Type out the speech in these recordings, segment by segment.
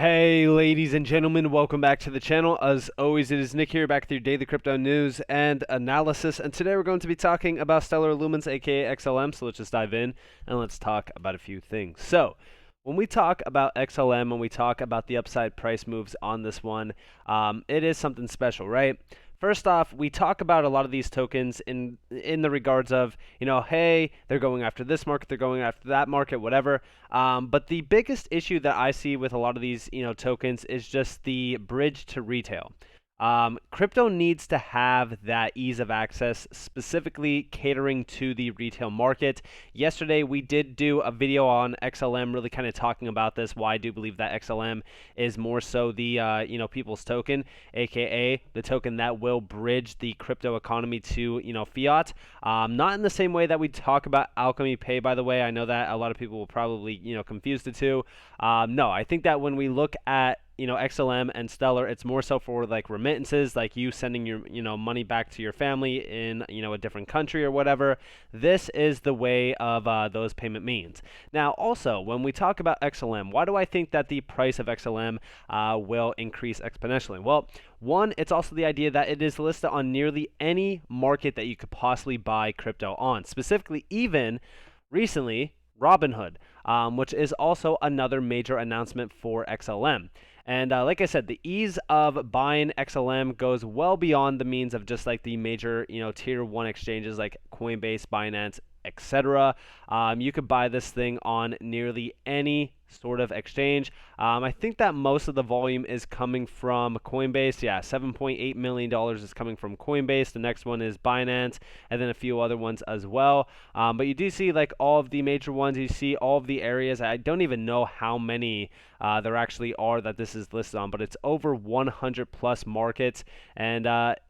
Hey ladies and gentlemen, welcome back to the channel. As always, it is Nick here, back with your daily crypto news and analysis, and today we're going to be talking about Stellar Lumens, aka XLM. So let's just dive in and let's talk about a few things. So when we talk about XLM, when we talk about the upside price moves on this one, it is something special, right? First off, we talk about a lot of these tokens in the regards of, hey, they're going after this market, they're going after that market, whatever. But the biggest issue that I see with a lot of these, tokens is just the bridge to retail. Crypto needs to have that ease of access, specifically catering to the retail market. Yesterday, we did do a video on XLM, really kind of talking about this, why I do believe that XLM is more so the, people's token, aka the token that will bridge the crypto economy to, fiat. Not in the same way that we talk about Alchemy Pay, by the way. I know that a lot of people will probably, confuse the two. No, I think that when we look at XLM and Stellar, it's more so for like remittances, like you sending your, money back to your family in, a different country or whatever. This is the way of those payment means. Now, also, when we talk about XLM, why do I think that the price of XLM will increase exponentially? Well, one, it's also the idea that it is listed on nearly any market that you could possibly buy crypto on, specifically even recently Robinhood, which is also another major announcement for XLM. And like I said, the ease of buying XLM goes well beyond the means of just like the major, tier one exchanges like Coinbase, Binance, etc. You could buy this thing on nearly any sort of exchange. I think that most of the volume is coming from Coinbase. Yeah, $7.8 million is coming from Coinbase. The next one is Binance, and then a few other ones as well. But you do see like all of the major ones. You see all of the areas. I don't even know how many there actually are that this is listed on, but it's over 100 plus markets, and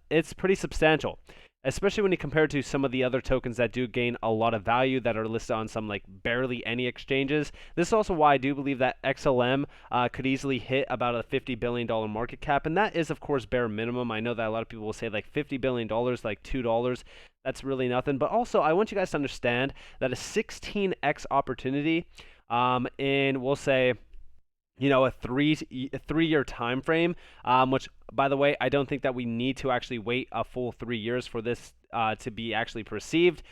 it's pretty substantial, especially when you compare it to some of the other tokens that do gain a lot of value that are listed on some like barely any exchanges. This is also why I do believe that XLM could easily hit about a $50 billion market cap, and that is of course bare minimum. I know that a lot of people will say like $50 billion, like $2. That's really nothing. But also, I want you guys to understand that a 16x opportunity in, we'll say, a three-year time frame, which, by the way, I don't think that we need to actually wait a full 3 years for this to be actually perceived,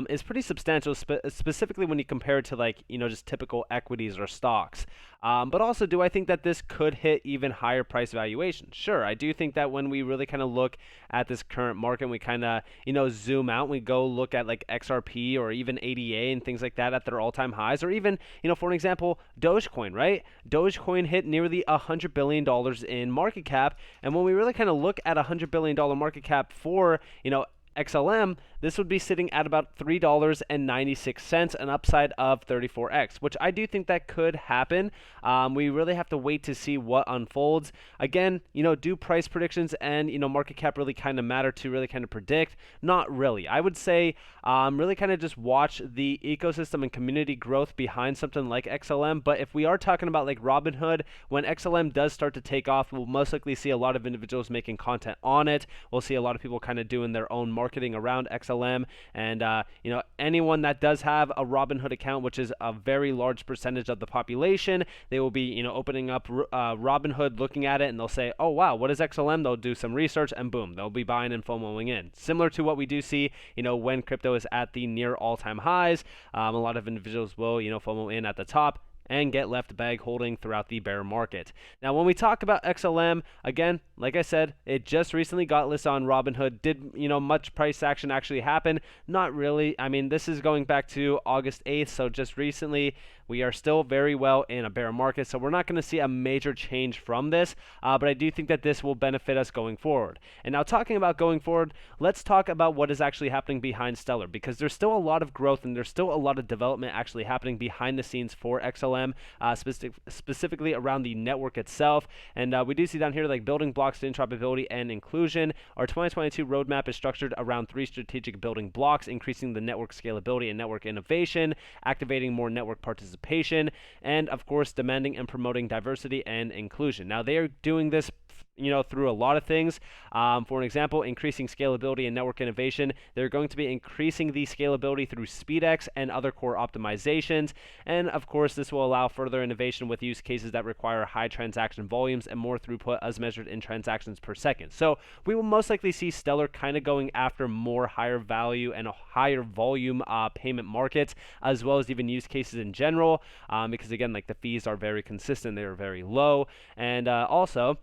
is pretty substantial, specifically when you compare it to like, just typical equities or stocks. But also, do I think that this could hit even higher price valuation? Sure, I do think that when we really kind of look at this current market and we kind of, zoom out and we go look at like XRP or even ADA and things like that at their all-time highs, or even, for an example, Dogecoin, right? Dogecoin hit nearly $100 billion in market cap. And when we really kind of look at $100 billion market cap for, XLM, this would be sitting at about $3.96, an upside of 34x, which I do think that could happen. We really have to wait to see what unfolds. Again, do price predictions and, market cap really kind of matter to really kind of predict? Not really. I would say really kind of just watch the ecosystem and community growth behind something like XLM. But if we are talking about like Robinhood, when XLM does start to take off, we'll most likely see a lot of individuals making content on it. We'll see a lot of people kind of doing their own marketing around XLM, and anyone that does have a Robinhood account, which is a very large percentage of the population, they will be opening up Robinhood, looking at it, and they'll say, oh wow, what is XLM? They'll do some research, and boom, they'll be buying and FOMOing in, similar to what we do see when crypto is at the near all-time highs. A lot of individuals will FOMO in at the top and get left bag holding throughout the bear market. Now, when we talk about XLM, again, like I said, it just recently got listed on Robinhood. Did, much price action actually happen? Not really. I mean, this is going back to August 8th, so just recently. We are still very well in a bear market, so we're not going to see a major change from this, but I do think that this will benefit us going forward. And now, talking about going forward, let's talk about what is actually happening behind Stellar, because there's still a lot of growth and there's still a lot of development actually happening behind the scenes for XLM, specifically around the network itself. And we do see down here like building blocks to interoperability and inclusion. Our 2022 roadmap is structured around 3 strategic building blocks: increasing the network scalability and network innovation, activating more network participation, and of course demanding and promoting diversity and inclusion. Now, they are doing this through a lot of things. For an example, increasing scalability and network innovation. They're going to be increasing the scalability through SpeedX and other core optimizations. And of course, this will allow further innovation with use cases that require high transaction volumes and more throughput as measured in transactions per second. So we will most likely see Stellar kind of going after more higher value and a higher volume payment markets, as well as even use cases in general, because again, like the fees are very consistent, they are very low. And also,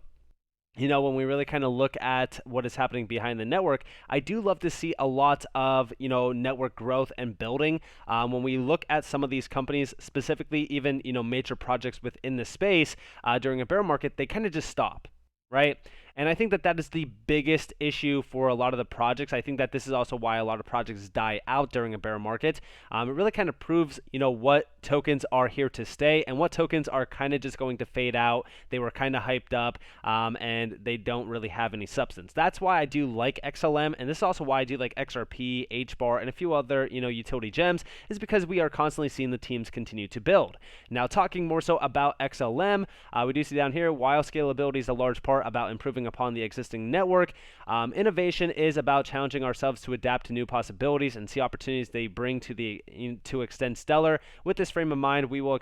when we really kind of look at what is happening behind the network, I do love to see a lot of, network growth and building. When we look at some of these companies, specifically even, major projects within the space during a bear market, they kind of just stop, right? And I think that that is the biggest issue for a lot of the projects. I think that this is also why a lot of projects die out during a bear market. It really kind of proves, what tokens are here to stay and what tokens are kind of just going to fade out. They were kind of hyped up, and they don't really have any substance. That's why I do like XLM, and this is also why I do like XRP, HBAR, and a few other, utility gems, is because we are constantly seeing the teams continue to build. Now, talking more so about XLM, we do see down here, while scalability is a large part about improving upon the existing network, innovation is about challenging ourselves to adapt to new possibilities and see opportunities they bring to extend Stellar. With this frame of mind, we will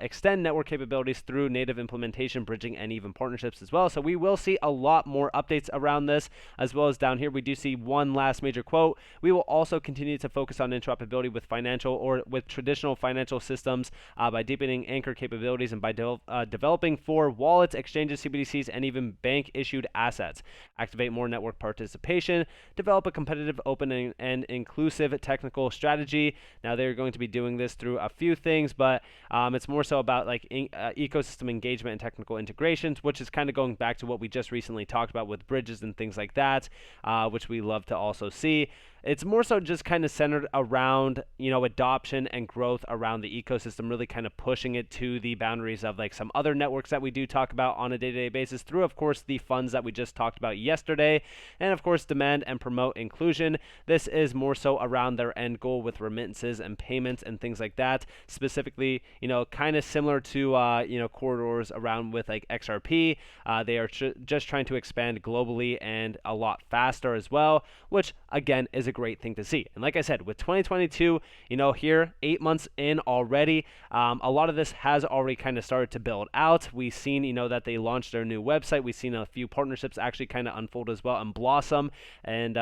extend network capabilities through native implementation, bridging, and even partnerships as well. So we will see a lot more updates around this, as well as down here we do see one last major quote. We will also continue to focus on interoperability with traditional financial systems by deepening anchor capabilities and by developing for wallets, exchanges, CBDCs, and even bank issued assets. Activate more network participation, develop a competitive, open, and inclusive technical strategy. Now they're going to be doing this through a few things, but it's more so about like ecosystem engagement and technical integrations, which is kind of going back to what we just recently talked about with bridges and things like that, which we love to also see. It's more so just kind of centered around, adoption and growth around the ecosystem, really kind of pushing it to the boundaries of like some other networks that we do talk about on a day-to-day basis through, of course, the funds that we just talked about yesterday, and of course, demand and promote inclusion. This is more so around their end goal with remittances and payments and things like that. Specifically, kind of similar to, corridors around with like XRP. They are just trying to expand globally and a lot faster as well, which again is a great thing to see. And like I said, with 2022, here 8 months in already, a lot of this has already kind of started to build out. We've seen, that they launched their new website. We've seen a few partnerships actually kind of unfold as well and blossom. And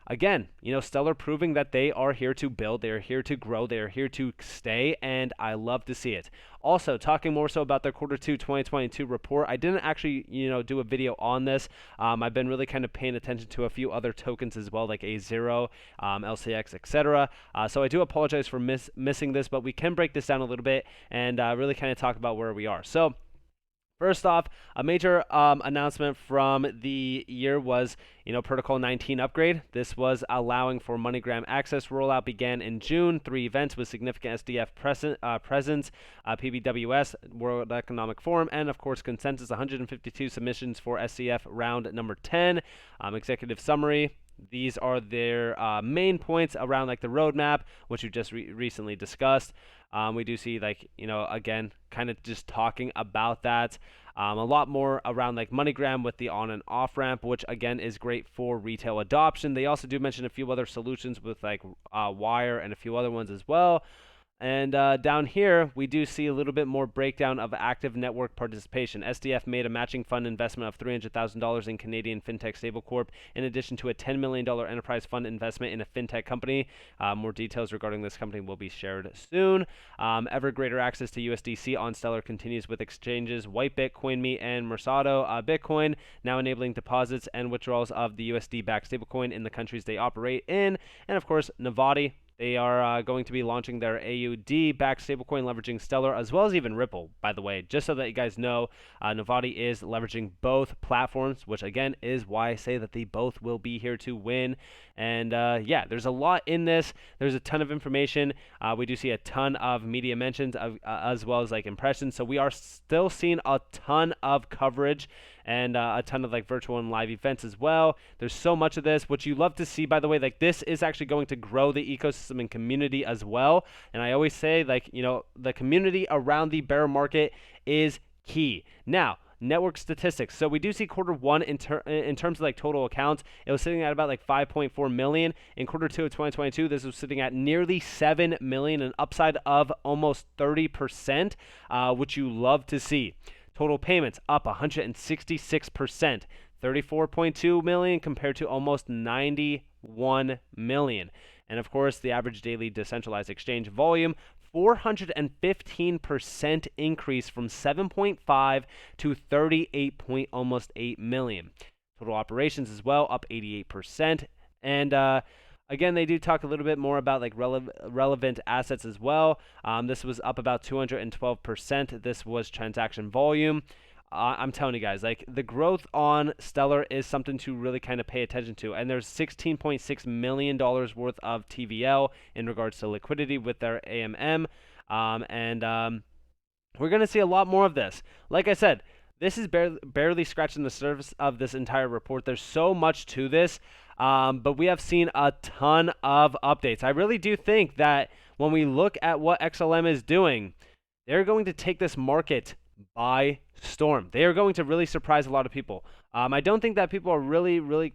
again, Stellar proving that they are here to build, they are here to grow, they are here to stay, and I love to see it. Also, talking more so about their Q2 2022 report, I didn't actually, do a video on this. I've been really kind of paying attention to a few other tokens as well, like A0, LCX, etc. So I do apologize for missing this, but we can break this down a little bit and really kind of talk about where we are. So, first off, a major announcement from the year was, Protocol 19 upgrade. This was allowing for MoneyGram access. Rollout began in June. 3 events with significant SDF presence, PBWS, World Economic Forum, and of course consensus. 152 submissions for SCF round number 10. Executive summary. These are their main points around like the roadmap, which we just recently discussed. We do see like, again, kind of just talking about that. A lot more around like MoneyGram with the on and off ramp, which again is great for retail adoption. They also do mention a few other solutions with like Wire and a few other ones as well. And down here, we do see a little bit more breakdown of active network participation. SDF made a matching fund investment of $300,000 in Canadian FinTech Stablecorp, in addition to a $10 million enterprise fund investment in a FinTech company. More details regarding this company will be shared soon. Ever greater access to USDC on Stellar continues with exchanges Whitebit, CoinMe, and Mercado Bitcoin, now enabling deposits and withdrawals of the USD-backed stablecoin in the countries they operate in. And of course, Navati. They are going to be launching their AUD-backed stablecoin leveraging Stellar, as well as even Ripple, by the way. Just so that you guys know, Navati is leveraging both platforms, which again is why I say that they both will be here to win. And yeah, there's a lot in this. There's a ton of information. We do see a ton of media mentions as well as like impressions. So we are still seeing a ton of coverage and a ton of like virtual and live events as well. There's so much of this, which you love to see, by the way. Like, this is actually going to grow the ecosystem and community as well. And I always say, like, the community around the bear market is key. Now, network statistics. So we do see quarter one in terms of like total accounts, it was sitting at about like 5.4 million. In quarter two of 2022, this was sitting at nearly 7 million, an upside of almost 30%, which you love to see. Total payments up 166%, 34.2 million compared to almost 91 million. And of course, the average daily decentralized exchange volume, 415% increase from 7.5 to 38 almost 8 million. Total operations as well, up 88%. And again, they do talk a little bit more about like relevant assets as well. This was up about 212%. This was transaction volume. I'm telling you guys, like the growth on Stellar is something to really kind of pay attention to. And there's $16.6 million worth of TVL in regards to liquidity with their AMM. We're going to see a lot more of this. Like I said, this is barely scratching the surface of this entire report. There's so much to this, but we have seen a ton of updates. I really do think that when we look at what XLM is doing, they're going to take this market by storm. They are going to really surprise a lot of people. I don't think that people are really, like,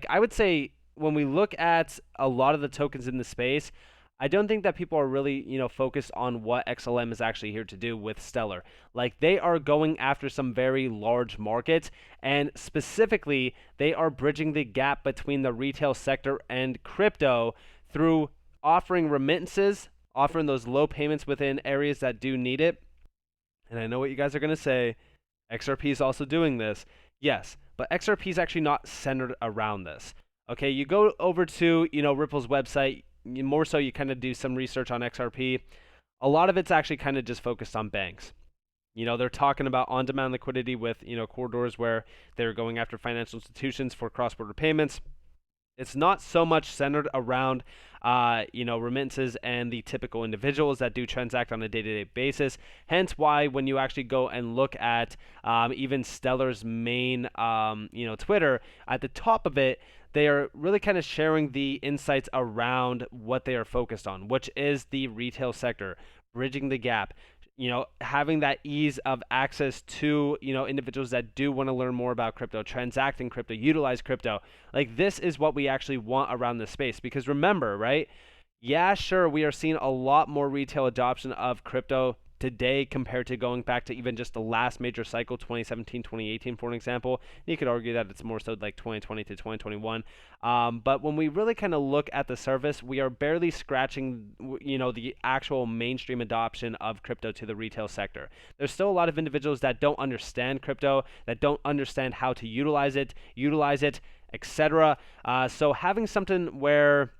I would say when we look at a lot of the tokens in the space, I don't think that people are really, focused on what XLM is actually here to do with Stellar. Like, they are going after some very large markets, and specifically, they are bridging the gap between the retail sector and crypto through offering remittances, offering those low payments within areas that do need it. And I know what you guys are going to say, XRP is also doing this. Yes, but XRP is actually not centered around this. Okay, you go over to, Ripple's website, more so you kind of do some research on XRP. A lot of it's actually kind of just focused on banks. They're talking about on-demand liquidity with, corridors where they're going after financial institutions for cross-border payments. It's not so much centered around, remittances and the typical individuals that do transact on a day-to-day basis. Hence why when you actually go and look at even Stellar's main, Twitter, at the top of it, they are really kind of sharing the insights around what they are focused on, which is the retail sector, bridging the gap, having that ease of access to, individuals that do want to learn more about crypto, transact in crypto, utilize crypto. Like, this is what we actually want around this space. Because remember, right? Yeah, sure, we are seeing a lot more retail adoption of crypto today compared to going back to even just the last major cycle, 2017, 2018, for an example. You could argue that it's more so like 2020 to 2021. But when we really kind of look at the surface, we are barely scratching, the actual mainstream adoption of crypto to the retail sector. There's still a lot of individuals that don't understand crypto, that don't understand how to utilize it, etc. So having something where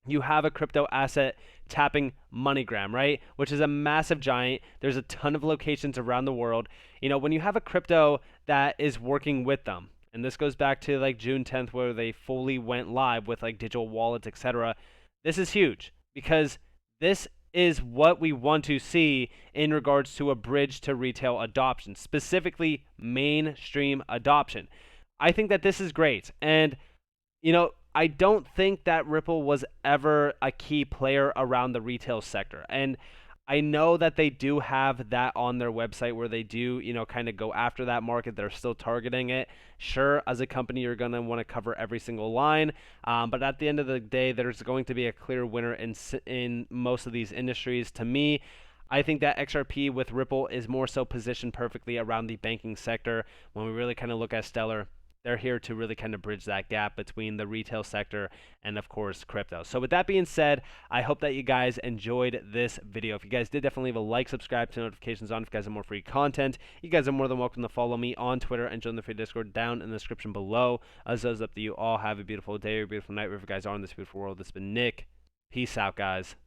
you have a crypto asset tapping MoneyGram, right? Which is a massive giant. There's a ton of locations around the world. When you have a crypto that is working with them, and this goes back to like June 10th where they fully went live with like digital wallets, etc. This is huge because this is what we want to see in regards to a bridge to retail adoption, specifically mainstream adoption. I think that this is great. And, I don't think that Ripple was ever a key player around the retail sector. And I know that they do have that on their website where they do, kind of go after that market. They're still targeting it. Sure, as a company, you're going to want to cover every single line. But at the end of the day, there's going to be a clear winner in most of these industries. To me, I think that XRP with Ripple is more so positioned perfectly around the banking sector. When we really kind of look at Stellar, they're here to really kind of bridge that gap between the retail sector and, of course, crypto. So with that being said, I hope that you guys enjoyed this video. If you guys did, definitely leave a like, subscribe, turn notifications on if you guys have more free content. You guys are more than welcome to follow me on Twitter and join the free Discord down in the description below. As those up to you all, have a beautiful day or a beautiful night wherever you guys are in this beautiful world. This has been Nick. Peace out, guys.